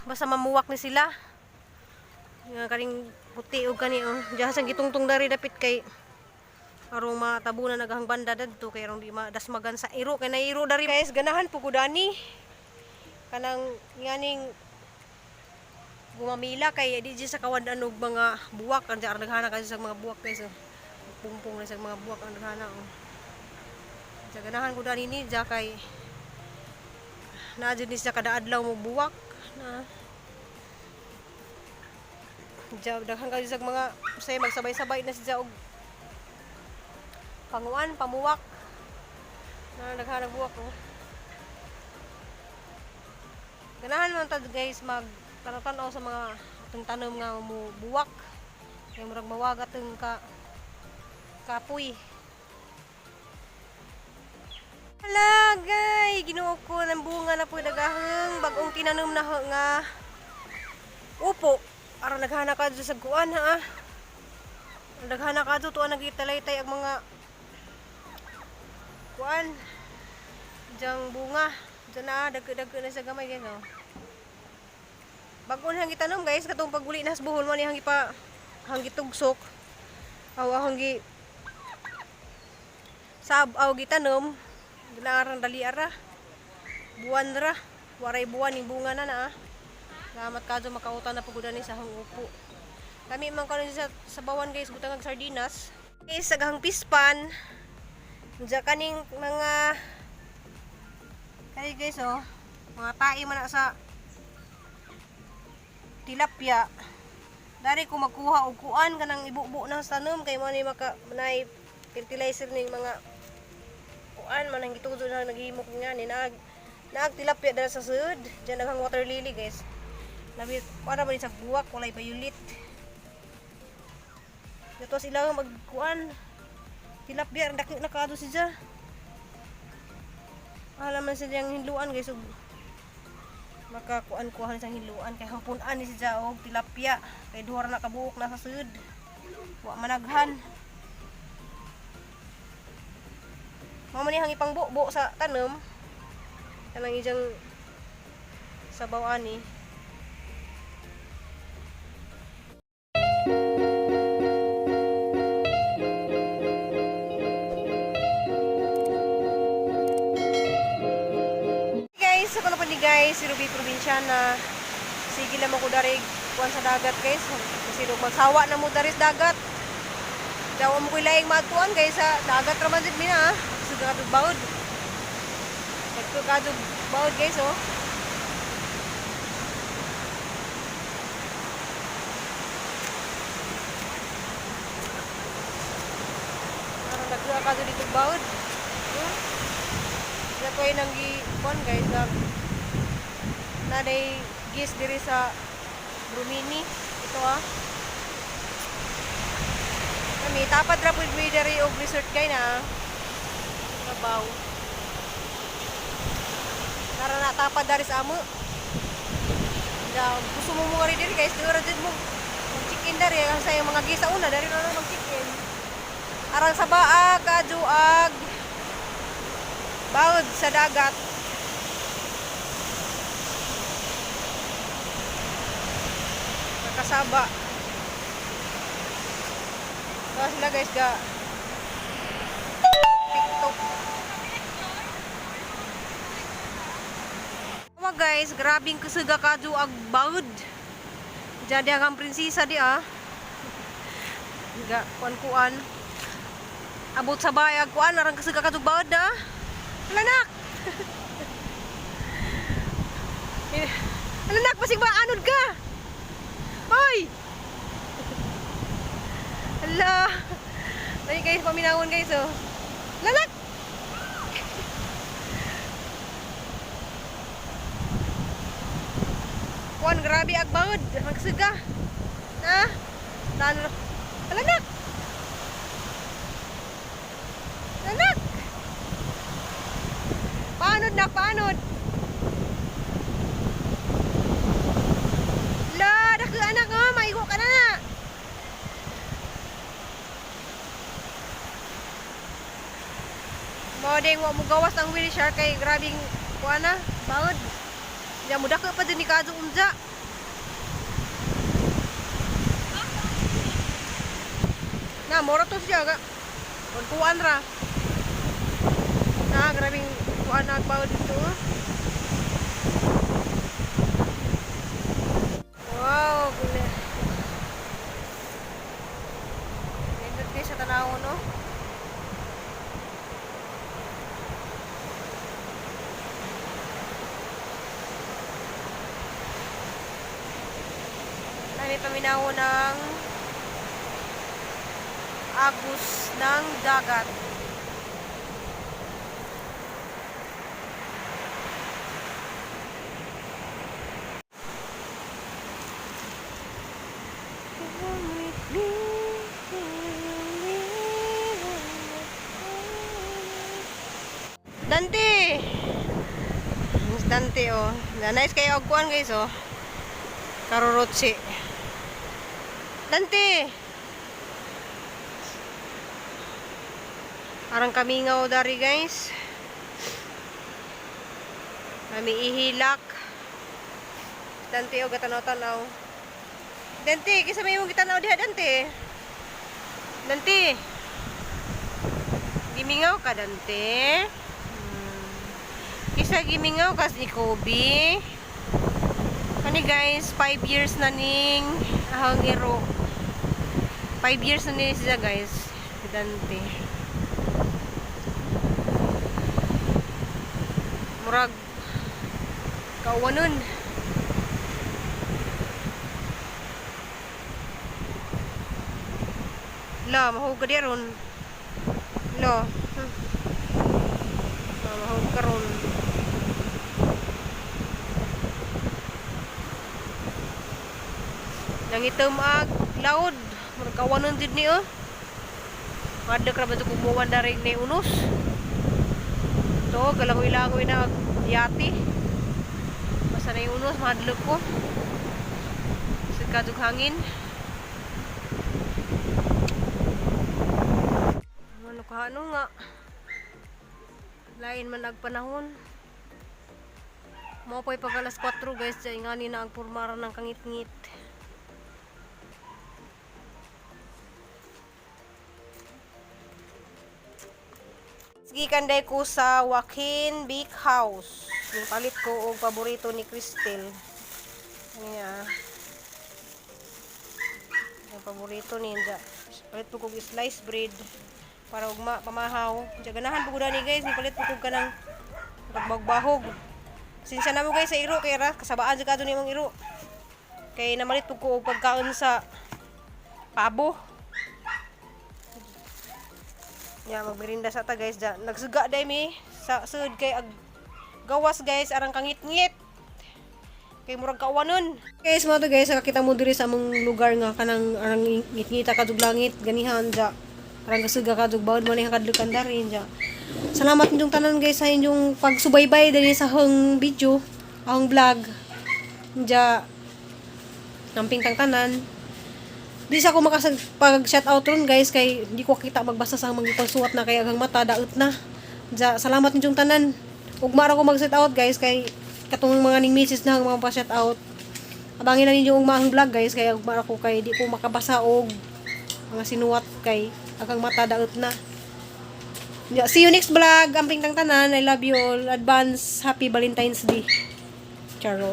Basta mamuwak ni sila. Nga kaning puti o kani oh. Diyan sang gitungtong dari dapit kay arong matabunan naghang banda dadto kay arong di madasmagan sa iro kay nairo dari guys ganahan pugudani. Kanang nganing gumamila kay di sa kawan-an og mga buwak anja naghana kasi sa mga buwak guys oh. Pungpong na sa mga buwak ang naghana oh. Sa ganahan ko dani ni ja kay naadyo ni siya kada adlaw mo buwak na ja daghan kasi sa mga say magsabay-sabay na siya og panguan pamuwak na daghan ang buwak oh. Ganahan man tad guys mag tanaw-tanaw sa mga atong tanom nga mo buwak kay murag mawag atong kapoy. Hala guys, ginuo ko ng bunga na po dagaheng bagong tinanom na nga upo. Ara naghana ka sa kuan ha. Naghana ka tuwa nagitalay-tay ang mga kuan. Jang bunga. Diyan na dag-dag na sa gamay guys oh. Bago na hang gitanom guys katong paguli na hasbuhol man hang ipa hang gitugsok. Aw hang sabaw gitanom. Dinaran dali ara. Buwan ra. Waray buwan ni bunga na na. Salamat kadto makautan na pagudan ni sa hang upo. Kami man karon sa bawan guys butang sardinas. Guys saghang pispan. Diya kaning mga kay guys oh, mga tai man na sa tilapia. Dari ko magkuha og kuan kanang ibubo ng tanom kay mo ni maka manay fertilizer ning mga kuan man ang gitudo na naghimo ko nga ni nag tilapia dala sa sud. Diyan naghang water lily guys. Labi para man sa buwak walay violet. Dito sila magkuan tilapia daki na kaado siya. Alam man silang hinluan guys ug makakuan-kuhan sa hinluan kay hampunan ni siya og tilapia kay duha na kabuok na sa sud. Wa managhan. Mao man hang ipang buo sa tanom. Kanang ijang sabaw ani. Guys, si Ruby Provinciana. Sige lang mo ko dari kuan sa dagat guys. Kasi magsawa na mo dari sa dagat. Daw mo ko laing magtuan guys sa dagat ra man jud mina. Sa dagat baud. Ito kadto baud guys oh. Ara nagduha kadto dito baud. Dito ko nang gi-kuan guys na day gis diri sa Brumini ito ah. Kami tapad ra pud mi diri og resort kay na trabaho. Nara na tapad dari sa amo. Da gusto mo mo diri guys, siguro jud mo mag-check-in dari sa yung mga gisa una dari na mag-check-in. Arang sa baag kaduag bawod sa dagat. Kasaba. Tapos sila guys ga TikTok. Oh guys, grabing kusuga kadto ag baud. Jadi ang prinsesa di ah. Ga kuan-kuan. Abot sa bay ag kuan arang kusuga kadto baud ah. Lanak. Lanak pasig ba anod ka? Hoy! Hala! Dahil guys, paminawon guys oh. Lalat! Kuan, grabe agbawad. Magsuga. Ha? Lanak! Lanak! Paanod na, paanod? Anak oh, maigo ka na. Modeng wa mo gawas ang wheelchair kay grabing kuana, baud. Ya muda ka pa din ni kadto unja. Na, mora to siya ga. Kuan ra. Na, grabing kuan nagbaw dito. Wow, gula. Nindot guys sa tanaw, no? May paminaw ng agos ng dagat. Dante! Mas Dante oh. Nice kayo og kuan guys oh. Karorotsi. Dante! Arang kamingaw dari guys. Kami ihilak. Dante o gatanaw-tanaw. Dante, kisa may mong gitanaw diha Dante. Dante. Gimingaw ka Dante. Kisa gimingaw ka si Kobe. Kani guys, 5 years na ning ahang iro. 5 years na ni siya guys. Si Dante. Murag kauwanon. La, mahug ka di ron. La. Mahug ka ron. Nangitom ag laod. Murag kauwanon jud ni oh. Madek ra ba ito kumuwan dari ni unos. To, galangoy-langoy na yati. Basta na yung unos, mahadlok ko. Sigkadug hangin. Ano kahano nga. Lain man nagpanahon. Mao pa'y pag alas 4 guys, dyan nga ni na ang purmara ng kangit-ngit. Gikanday ko sa Joaquin Big House. Yung palit ko og paborito ni Cristel. Kanya. Yung paborito ninja. Palit ko kog slice bread para ugma pamahaw. Diya ganahan po ko ni guys, ni palit ko kog kanang magbahog. Sinsya na mo guys sa iro kay ra kasabaan jud kadto nimong iro. Kay namalit po ko og pagkaon sa pabo. Ya, magmerinda sa ta guys. Nagsuga day mi sa sud kay gawas guys arang kangit-ngit. Kay murag kauwanon. Guys, mo to guys, nakakita mo diri sa among lugar nga kanang arang ngit-ngita kadug langit ganihan ja. Arang gasuga kadug bawod man ang kadlukan dari ja. Salamat ninyong tanan guys sa inyong pagsubaybay diri sa hang video, ang vlog. Ja. Kamping tang tanan. Di sa ako makapag-shoutout ron guys kay di ko kita magbasa sa mga pagsuwat na kay agang mata daot na. Ja, salamat ninyong tanan. Ugma ra ko mag-shoutout guys kay katong mga ning message na mga pa-shoutout. Abangin na ninyo ugma ang vlog guys kay ugma ra ko kay di ko makabasa og mga sinuwat kay agang mata daot na. Ja, see you next vlog. Amping tang tanan. I love you all. Advance happy Valentine's Day. Charot.